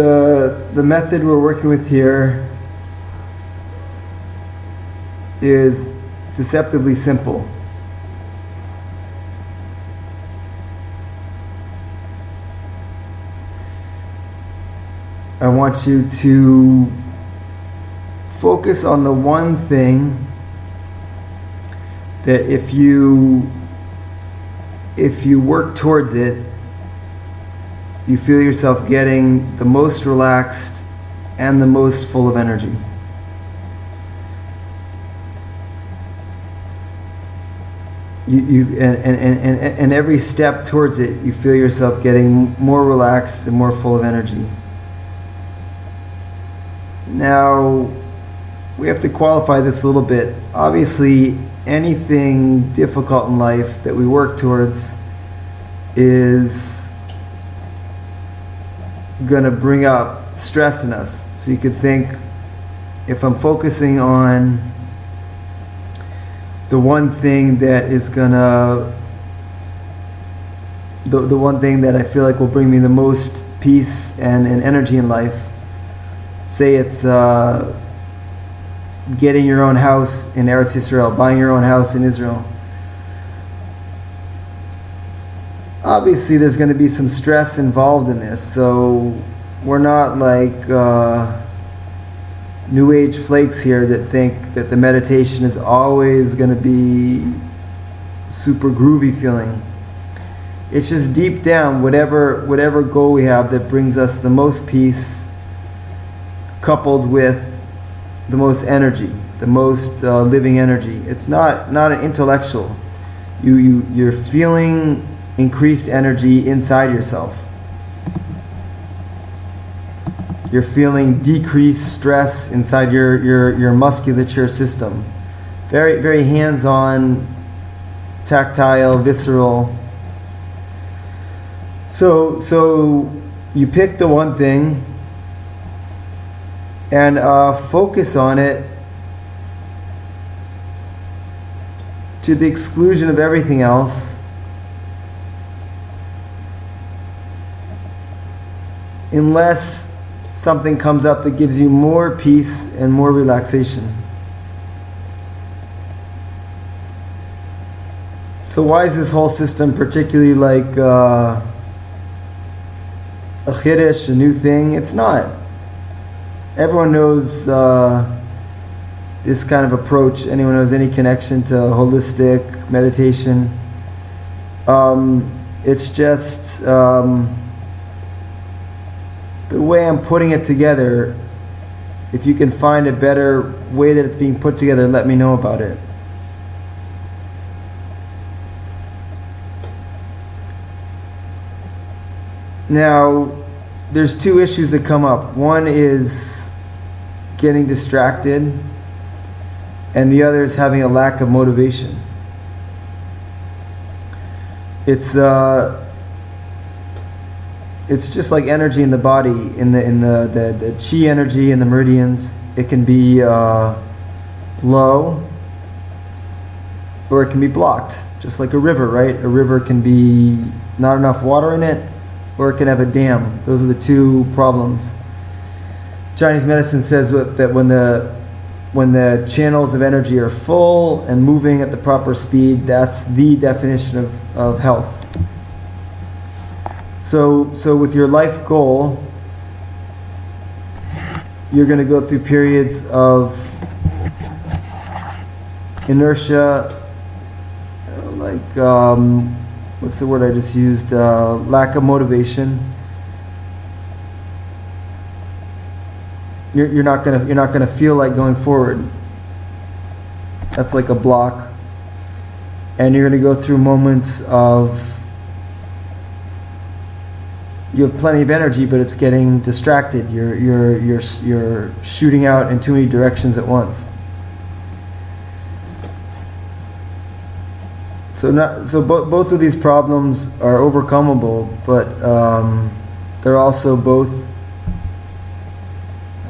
the method we're working with here is deceptively simple. I want you to focus on the one thing that if you work towards it, you feel yourself getting the most relaxed and the most full of energy. And every step towards it, you feel yourself getting more relaxed and more full of energy. Now, we have to qualify this a little bit. Obviously, anything difficult in life that we work towards is going to bring up stress in us. So you could think, if I'm focusing on the one thing that is gonna, the one thing that I feel like will bring me the most peace and energy in life, say it's getting your own house in Eretz Yisrael, buying your own house in Israel. Obviously there's going to be some stress involved in this, so we're not like New Age flakes here that think that the meditation is always going to be super groovy feeling. It's just deep down, whatever goal we have that brings us the most peace, coupled with the most energy, the most living energy. It's not an intellectual. You're feeling increased energy inside yourself. You're feeling decreased stress inside your musculature system. Very, very hands-on, tactile, visceral. So you pick the one thing and focus on it to the exclusion of everything else. Unless something comes up that gives you more peace and more relaxation. So why is this whole system particularly like a chiddush, a new thing? It's not. Everyone knows this kind of approach. Anyone knows any connection to holistic meditation? It's just the way I'm putting it together. If you can find a better way that it's being put together, let me know about it. Now, there's two issues that come up. One is getting distracted, and the other is having a lack of motivation. It's just like energy in the body, in the chi energy in the meridians. It can be low, or it can be blocked, just like a river, right? A river can be not enough water in it, or it can have a dam. Those are the two problems. Chinese medicine says that when the channels of energy are full and moving at the proper speed, that's the definition of health. So with your life goal, you're going to go through periods of inertia, like what's the word I just used? Lack of motivation. You're not gonna feel like going forward. That's like a block, and you're gonna go through moments of you have plenty of energy, but it's getting distracted. You're shooting out in too many directions at once. So both of these problems are overcomable, but they're also both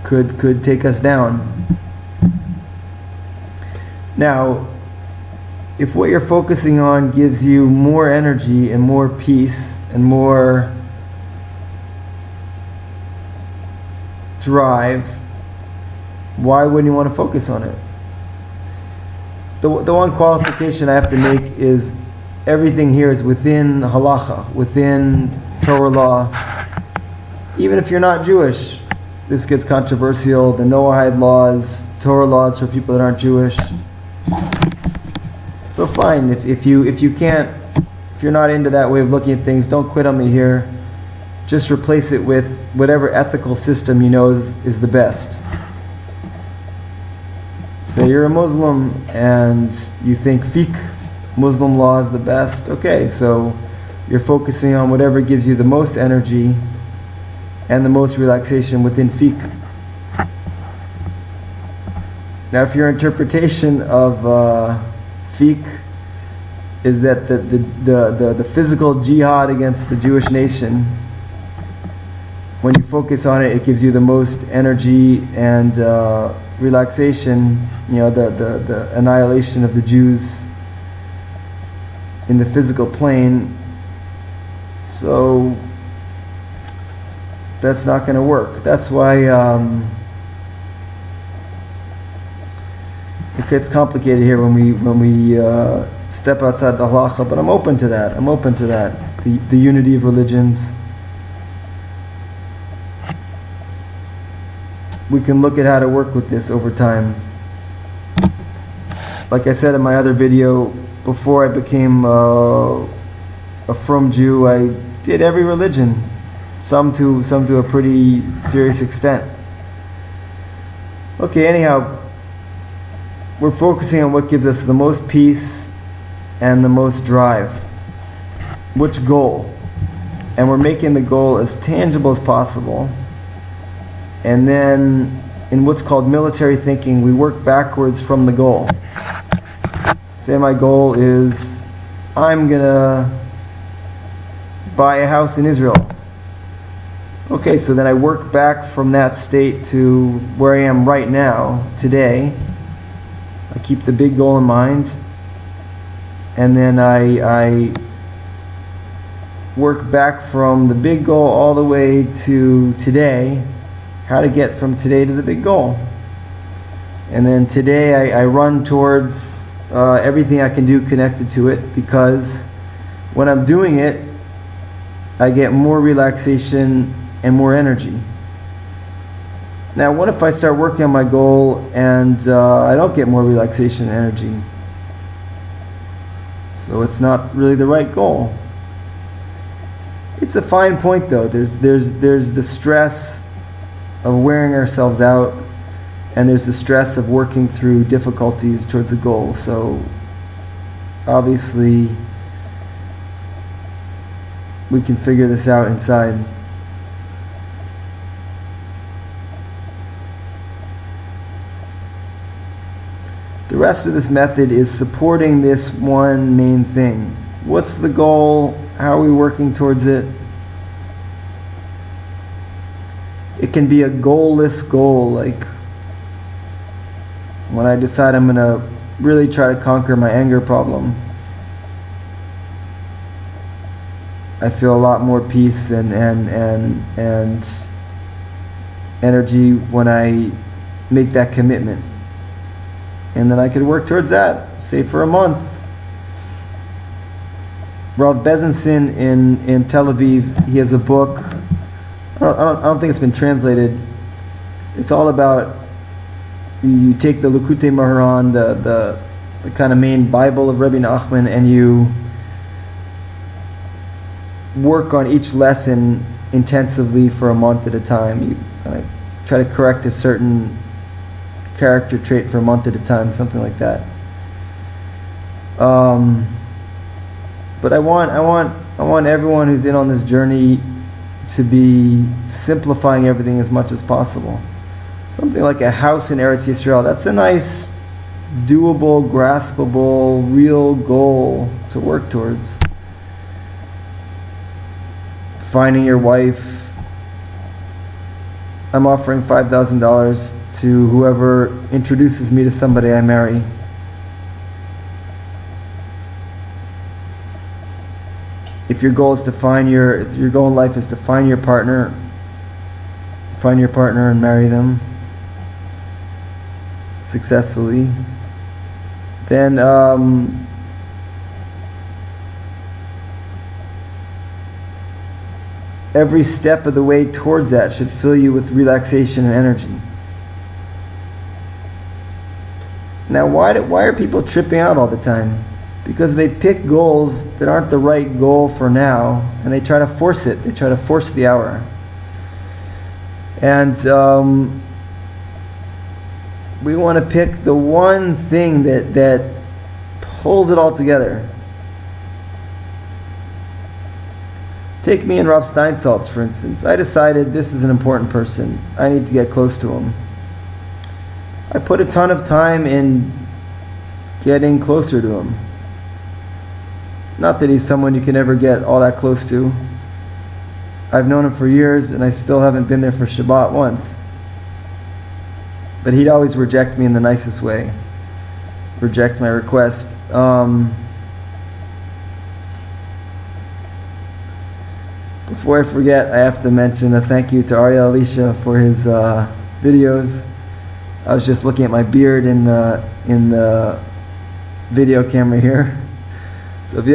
could take us down. Now, if what you're focusing on gives you more energy and more peace and more drive, why wouldn't you want to focus on it? The one qualification I have to make is everything here is within halacha, within Torah law. Even if you're not Jewish, this gets controversial. The Noahide laws, Torah laws for people that aren't Jewish. So fine, if you can't, if you're not into that way of looking at things, don't quit on me here. Just replace it with whatever ethical system you know is the best. Say you're a Muslim and you think fiqh, Muslim law is the best. Okay, so you're focusing on whatever gives you the most energy and the most relaxation within fiqh. Now, if your interpretation of fiqh is that the physical jihad against the Jewish nation, when you focus on it, it gives you the most energy and relaxation, the annihilation of the Jews in the physical plane. So that's not going to work. That's why it gets complicated here when we step outside the halacha. But I'm open to that. The unity of religions. We can look at how to work with this over time. Like I said in my other video, before I became a frum Jew, I did every religion, some to a pretty serious extent. Okay, anyhow, we're focusing on what gives us the most peace and the most drive. Which goal? And we're making the goal as tangible as possible. And then, in what's called military thinking, we work backwards from the goal. Say my goal is, I'm gonna buy a house in Israel. Okay, so then I work back from that state to where I am right now, today. I keep the big goal in mind. And then I work back from the big goal all the way to today, how to get from today to the big goal. And then today I run towards everything I can do connected to it, because when I'm doing it, I get more relaxation and more energy. Now, what if I start working on my goal and I don't get more relaxation and energy? So it's not really the right goal. It's a fine point, though. There's the stress of wearing ourselves out, and there's the stress of working through difficulties towards a goal. So obviously we can figure this out inside. The rest of this method is supporting this one main thing. What's the goal? How are we working towards it? It can be a goalless goal, like when I decide I'm going to really try to conquer my anger problem. I feel a lot more peace and energy when I make that commitment. And then I could work towards that, say for a month. Rav Bezenson in Tel Aviv, he has a book. I don't think it's been translated. It's all about, you take the Likutei Moharan, the kind of main Bible of Rabbi Nachman, and you work on each lesson intensively for a month at a time. You try to correct a certain character trait for a month at a time, something like that. But I want everyone who's in on this journey to be simplifying everything as much as possible. Something like a house in Eretz Yisrael, that's a nice, doable, graspable, real goal to work towards. Finding your wife. I'm offering $5,000 to whoever introduces me to somebody I marry. If your goal in life is to find your partner, find your partner and marry them successfully, then every step of the way towards that should fill you with relaxation and energy. Now, why are people tripping out all the time? Because they pick goals that aren't the right goal for now, and they try to force it. They try to force the hour. And we want to pick the one thing that pulls it all together. Take me and Rav Steinsaltz, for instance. I decided this is an important person. I need to get close to him. I put a ton of time in getting closer to him. Not that he's someone you can ever get all that close to. I've known him for years and I still haven't been there for Shabbat once. But he'd always reject me in the nicest way. Reject my request. Before I forget, I have to mention a thank you to Ariel Elisha for his videos. I was just looking at my beard in the video camera here. So if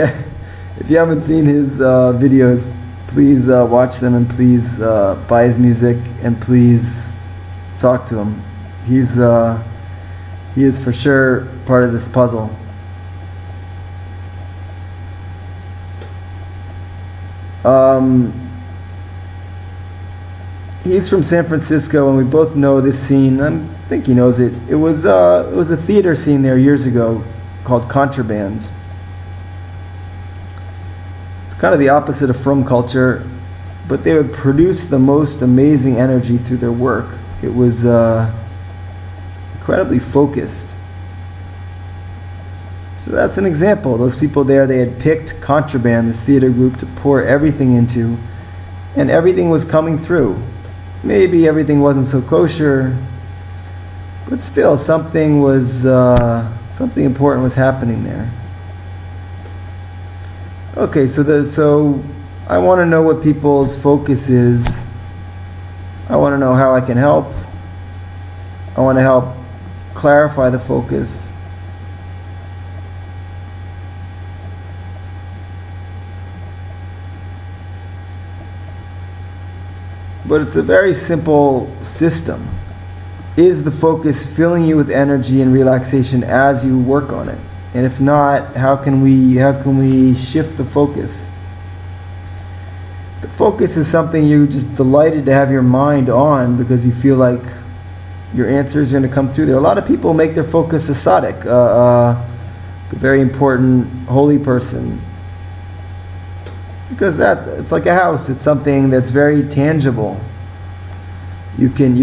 you haven't seen his videos, please watch them and please buy his music and please talk to him. He is for sure part of this puzzle. He's from San Francisco, and we both know this scene. I think he knows it. It was a theater scene there years ago called Contraband. It's kind of the opposite of Frum culture, but they would produce the most amazing energy through their work. It was incredibly focused. So that's an example. Those people there, they had picked Contraband, this theater group, to pour everything into, and everything was coming through. Maybe everything wasn't so kosher, but still something important was happening there. Okay, so I want to know what people's focus is. I want to know how I can help. I want to help clarify the focus. But it's a very simple system. Is the focus filling you with energy and relaxation as you work on it? And if not, how can we shift the focus? The focus is something you're just delighted to have your mind on because you feel like your answer is going to come through there. A lot of people make their focus a tzaddik, a very important holy person. Because it's like a house. It's something that's very tangible. You can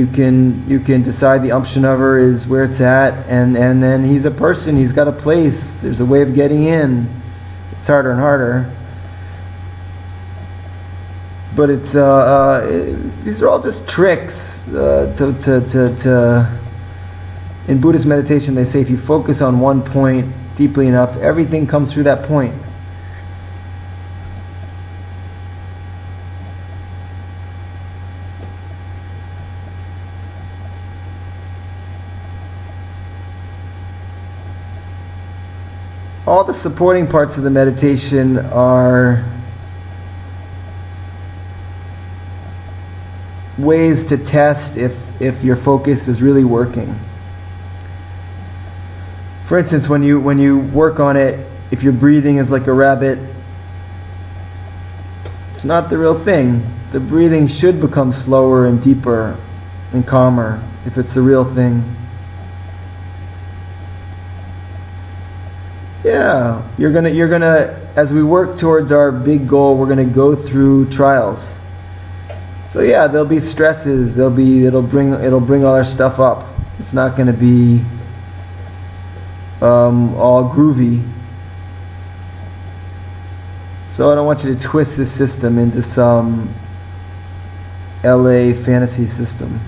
decide the Amshanavar is where it's at, and then he's a person. He's got a place. There's a way of getting in. It's harder and harder. But it's these are all just tricks in Buddhist meditation. They say if you focus on one point deeply enough, everything comes through that point. All the supporting parts of the meditation are ways to test if your focus is really working. For instance, when you work on it, if your breathing is like a rabbit, it's not the real thing. The breathing should become slower and deeper and calmer if it's the real thing. Yeah, you're gonna as we work towards our big goal, we're gonna go through trials. So yeah, there'll be stresses. It'll bring all our stuff up. It's not gonna be all groovy. So I don't want you to twist this system into some LA fantasy system.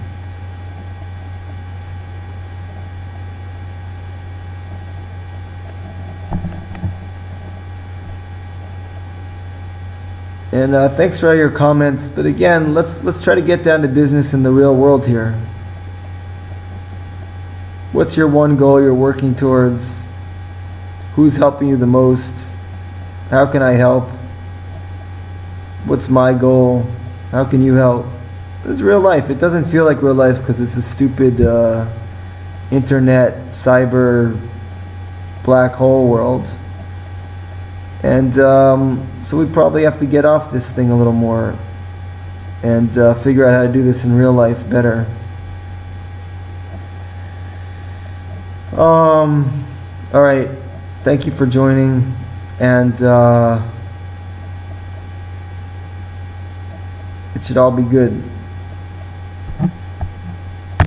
And thanks for all your comments. But again, let's try to get down to business in the real world here. What's your one goal you're working towards? Who's helping you the most? How can I help? What's my goal? How can you help? It's real life. It doesn't feel like real life because it's a stupid internet, cyber, black hole world. And so we probably have to get off this thing a little more and figure out how to do this in real life better. All right. Thank you for joining. And it should all be good.